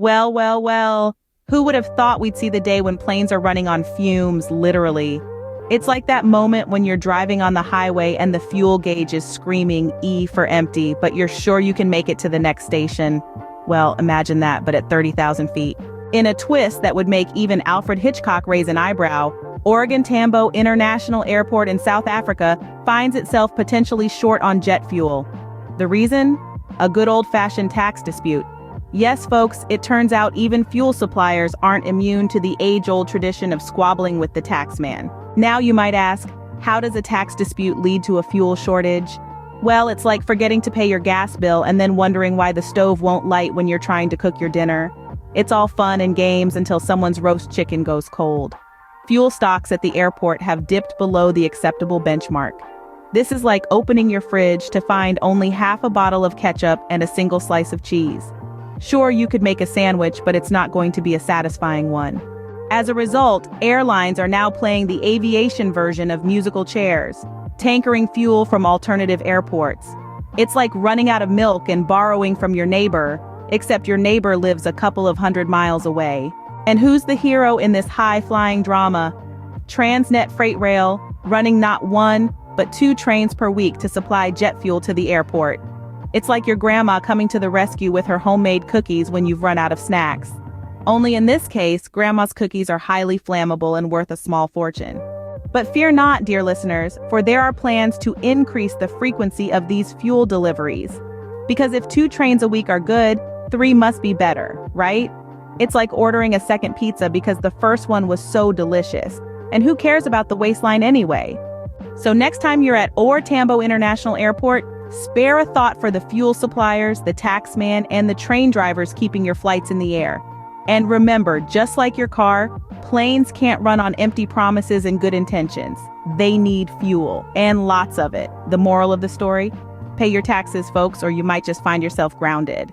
Well. Who would have thought we'd see the day when planes are running on fumes, literally? It's like that moment when you're driving on the highway and the fuel gauge is screaming E for empty, but you're sure you can make it to the next station. Well, imagine that, but at 30,000 feet. In a twist that would make even Alfred Hitchcock raise an eyebrow, Oregon Tambo International Airport in South Africa finds itself potentially short on jet fuel. The reason? A good old-fashioned tax dispute. Yes, folks, it turns out even fuel suppliers aren't immune to the age-old tradition of squabbling with the taxman. Now you might ask, how does a tax dispute lead to a fuel shortage? Well, it's like forgetting to pay your gas bill and then wondering why the stove won't light when you're trying to cook your dinner. It's all fun and games until someone's roast chicken goes cold. Fuel stocks at the airport have dipped below the acceptable benchmark. This is like opening your fridge to find only half a bottle of ketchup and a single slice of cheese. Sure, you could make a sandwich, but it's not going to be a satisfying one. As a result, airlines are now playing the aviation version of musical chairs, tankering fuel from alternative airports. It's like running out of milk and borrowing from your neighbor, except your neighbor lives a couple of 100 miles away. And who's the hero in this high-flying drama? Transnet Freight Rail, running not one, but 2 trains per week to supply jet fuel to the airport. It's like your grandma coming to the rescue with her homemade cookies when you've run out of snacks. Only in this case, grandma's cookies are highly flammable and worth a small fortune. But fear not, dear listeners, for there are plans to increase the frequency of these fuel deliveries. Because if 2 trains a week are good, 3 must be better, right? It's like ordering a second pizza because the first one was so delicious. And who cares about the waistline anyway? So next time you're at Tambo International Airport, spare a thought for the fuel suppliers, the taxman, and the train drivers keeping your flights in the air. And remember, just like your car, planes can't run on empty promises and good intentions. They need fuel, and lots of it. The moral of the story? Pay your taxes, folks, or you might just find yourself grounded.